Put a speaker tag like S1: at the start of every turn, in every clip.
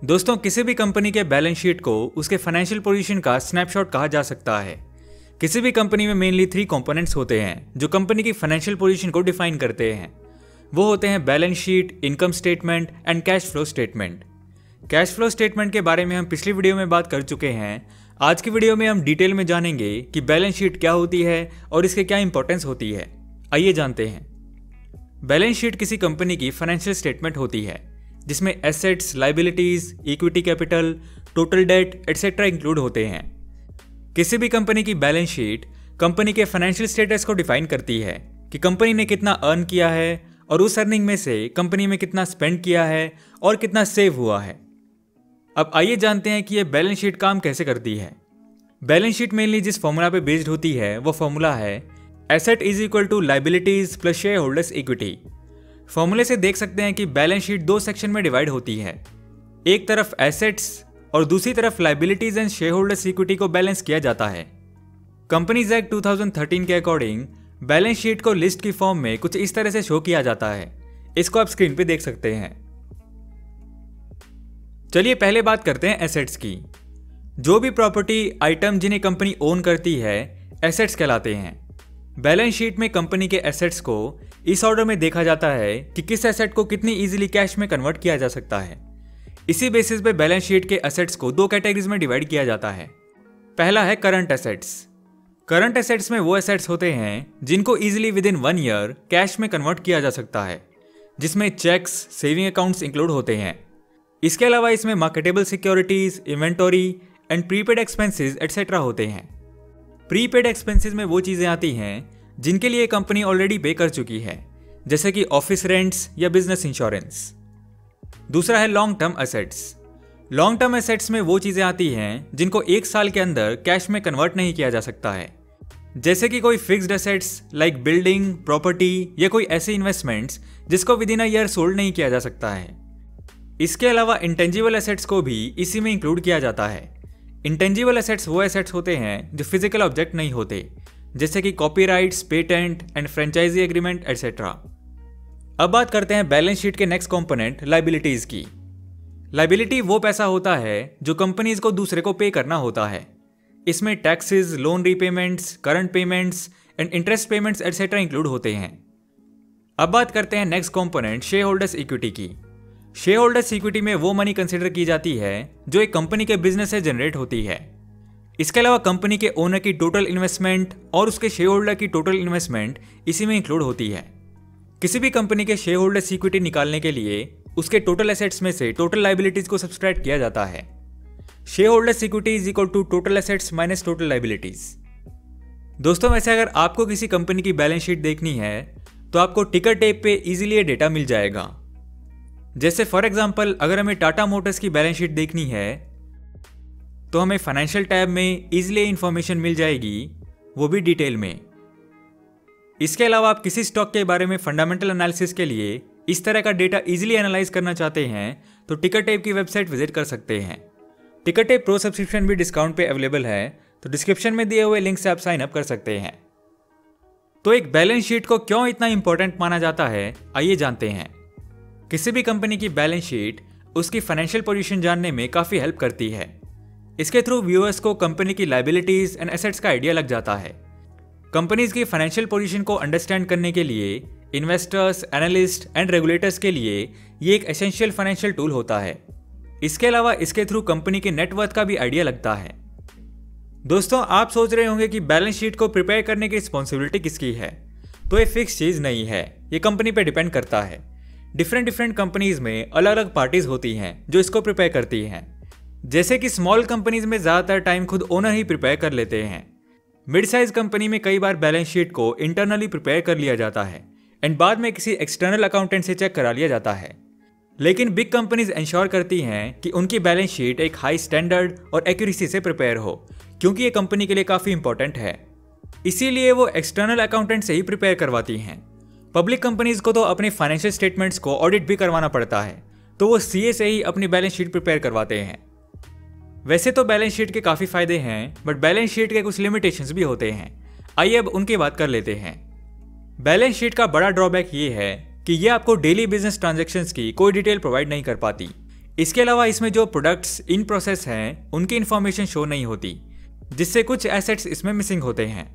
S1: दोस्तों, किसी भी कंपनी के बैलेंस शीट को उसके फाइनेंशियल पोजीशन का स्नैपशॉट कहा जा सकता है। किसी भी कंपनी में मेनली 3 कंपोनेंट्स होते हैं जो कंपनी की फाइनेंशियल पोजीशन को डिफाइन करते हैं। वो होते हैं balance sheet, income statement and cash flow statement. Cash flow statement के बारे में हम पिछली वीडियो में बात कर चुके हैं। आज की वीडियो में हम डिटेल में जानेंगे कि बैलेंस शीट क्या होती है और इसके क्या इंपॉर्टेंस होती है। आइए जानते हैं। बैलेंस शीट किसी कंपनी की फाइनेंशियल स्टेटमेंट होती है जिसमें assets, liabilities, equity capital, total date etcetera include होते हैं। किसी भी कंपनी की बैलेंस शीट कंपनी के फाइनेंशियल स्टेटस को डिफाइन करती है कि कंपनी ने कितना अर्न किया है और उस अर्निंग में से कंपनी में कितना स्पेंड किया है और कितना सेव हुआ है। अब आइए जानते हैं कि यह बैलेंस शीट काम कैसे करती है। बैलेंस शीट मेनली जिस फॉर्मूला पे बेस्ड होती है वो फॉर्मूला है asset is equal to liabilities plus share holders equity. फॉर्मूले से देख सकते हैं कि बैलेंस शीट 2 सेक्शन में डिवाइड होती है। एक तरफ एसेट्स और दूसरी तरफ liabilities and share holders equity को बैलेंस किया जाता है। कंपनीज एक्ट 2013 के अकॉर्डिंग बैलेंस शीट को लिस्ट की फॉर्म में कुछ इस तरह से शो किया जाता है। इसको आप स्क्रीन पे देख सकते हैं। चलिए पहले बात करते हैं एसेट्स की। जो भी प्रॉपर्टी आइटम जिन्हें कंपनी ओन करती है एसेट्स कहलाते हैं। बैलेंस शीट में कंपनी के एसेट्स को इस ऑर्डर में देखा जाता है कि किस एसेट को कितनी इजीली कैश में कन्वर्ट किया जा सकता है। इसी बेसिस पे बैलेंस शीट के एसेट्स को 2 कैटेगरीज में डिवाइड किया जाता है। पहला है करंट एसेट्स। करंट एसेट्स में वो एसेट्स होते हैं जिनको easily with in 1 year cash में कन्वर्ट किया जा सकता है, जिसमें चेक्स, सेविंग अकाउंट्स इंक्लूड होते हैं। इसके अलावा इसमें marketable securities, inventory and prepaid expenses etcetera होते हैं। प्रीपेड एक्सपेंसेस में वो चीज़ें आती हैं जिनके लिए कंपनी ऑलरेडी पे कर चुकी है, जैसे कि ऑफिस रेंट्स या बिजनेस इंश्योरेंस। दूसरा है long term assets. Long term assets में वो चीज़ें आती हैं जिनको 1 साल के अंदर कैश में कन्वर्ट नहीं किया जा सकता है, जैसे कि कोई fixed assets like building, property या कोई ऐसे इन्वेस्टमेंट्स जिसको with in a year sold नहीं किया जा सकता है। इसके अलावा इंटेंजिबल एसेट्स को भी इसी में इंक्लूड किया जाता है। इंटेंजिबल एसेट्स वो एसेट्स होते हैं जो फिजिकल ऑब्जेक्ट नहीं होते, जैसे कि copyrights, patent and franchisee agreement etcetera. अब बात करते हैं बैलेंस शीट के नेक्स्ट कंपोनेंट लाइबिलिटीज की। लाइबिलिटी वो पैसा होता है जो कंपनीज को दूसरे को पे करना होता है। इसमें taxes, loan repayments, current payments and interest payments etcetera include होते हैं। अब बात करते हैं next component share holders equity की। शेयर होल्डर्स इक्विटी में वो मनी कंसिडर की जाती है जो एक कंपनी के बिजनेस से जनरेट होती है। इसके अलावा कंपनी के ओनर की टोटल इन्वेस्टमेंट और उसके शेयर होल्डर की टोटल इन्वेस्टमेंट इसी में इंक्लूड होती है। किसी भी कंपनी के शेयर होल्डर्स इक्विटी निकालने के लिए उसके टोटल एसेट्स में से टोटल लाइबिलिटीज को सब्सट्रैक्ट किया जाता है। Share holders equity is equal to total assets minus total liabilities. दोस्तों, वैसे अगर आपको किसी कंपनी की बैलेंस शीट देखनी है तो आपको टिकर टेप पे इजीली ये डेटा मिल जाएगा। जैसे फॉर एग्जाम्पल अगर हमें टाटा मोटर्स की बैलेंस शीट देखनी है तो हमें फाइनेंशियल टैब में इजीली इंफॉर्मेशन मिल जाएगी, वो भी डिटेल में। इसके अलावा आप किसी स्टॉक के बारे में फंडामेंटल एनालिसिस के लिए इस तरह का डेटा इजीली एनालाइज करना चाहते हैं तो टिकर टेप की वेबसाइट विजिट कर सकते हैं। टिकर टेप प्रो सब्सक्रिप्शन भी डिस्काउंट पे अवेलेबल है, तो डिस्क्रिप्शन में दिए हुए लिंक से आप साइन अप कर सकते हैं। तो एक बैलेंस शीट को क्यों इतना इंपॉर्टेंट माना जाता है, आइए जानते हैं। किसी भी कंपनी की बैलेंस शीट उसकी फाइनेंशियल पोजीशन जानने में काफ़ी हेल्प करती है। इसके थ्रू व्यूअर्स को कंपनी की लाइबिलिटीज एंड एसेट्स का आइडिया लग जाता है। कंपनीज की फाइनेंशियल पोजीशन को अंडरस्टैंड करने के लिए इन्वेस्टर्स, एनालिस्ट एंड रेगुलेटर्स के लिए ये एक एसेंशियल फाइनेंशियल टूल होता है। इसके अलावा इसके थ्रू कंपनी के नेटवर्थ का भी आइडिया लगता है। दोस्तों, आप सोच रहे होंगे कि बैलेंस शीट को प्रिपेयर करने की रिस्पॉन्सिबिलिटी किसकी है। तो ये फिक्स चीज़ नहीं है, ये कंपनी पर डिपेंड करता है। डिफरेंट कंपनीज में अलग अलग पार्टीज होती हैं जो इसको प्रिपेयर करती हैं। जैसे कि स्मॉल कंपनीज में ज़्यादातर टाइम खुद ओनर ही प्रिपेयर कर लेते हैं। मिड साइज कंपनी में कई बार बैलेंस शीट को इंटरनली प्रिपेयर कर लिया जाता है एंड बाद में किसी एक्सटर्नल अकाउंटेंट से चेक करा लिया जाता है। लेकिन बिग कंपनीज इंश्योर करती हैं कि उनकी बैलेंस शीट एक हाई स्टैंडर्ड और एक्यूरेसी से प्रिपेयर हो, क्योंकि ये कंपनी के लिए काफ़ी इंपॉर्टेंट है। इसीलिए वो एक्सटर्नल अकाउंटेंट से ही प्रिपेयर करवाती हैं। पब्लिक कंपनीज को तो अपने फाइनेंशियल स्टेटमेंट्स को ऑडिट भी करवाना पड़ता है, तो वो सीए से ही अपनी बैलेंस शीट प्रिपेयर करवाते हैं। वैसे तो बैलेंस शीट के काफ़ी फायदे हैं, बट बैलेंस शीट के कुछ लिमिटेशंस भी होते हैं। आइए अब उनकी बात कर लेते हैं। बैलेंस शीट का बड़ा ड्रॉबैक ये है कि ये आपको डेली बिजनेस ट्रांजैक्शंस की कोई डिटेल प्रोवाइड नहीं कर पाती। इसके अलावा इसमें जो प्रोडक्ट्स इन प्रोसेस हैं उनकी इंफॉर्मेशन शो नहीं होती, जिससे कुछ एसेट्स इसमें मिसिंग होते हैं।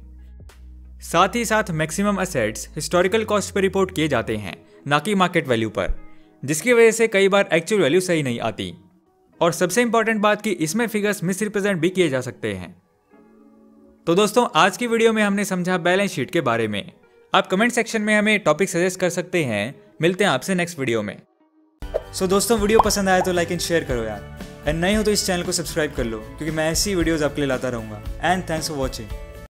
S1: साथ ही साथ maximum assets historical cost per report किए जाते हैं, ना कि मार्केट वैल्यू पर, जिसकी वजह से कई बार एक्चुअल वैल्यू सही नहीं आती। और सबसे इंपॉर्टेंट बात कि इसमें फिगर्स मिस रिप्रेजेंट भी किए जा सकते हैं। तो दोस्तों, आज की वीडियो में हमने समझा बैलेंस शीट के बारे में। आप कमेंट सेक्शन में हमें टॉपिक सजेस्ट कर सकते हैं। मिलते हैं आपसे नेक्स्ट वीडियो में। सो दोस्तों, वीडियो पसंद आया तो लाइक एंड शेयर करो यार, एंड नए हो तो इस चैनल को सब्सक्राइब कर लो, क्योंकि मैं ऐसी वीडियोस आपके लिए लाता रहूँगा। And thanks for watching.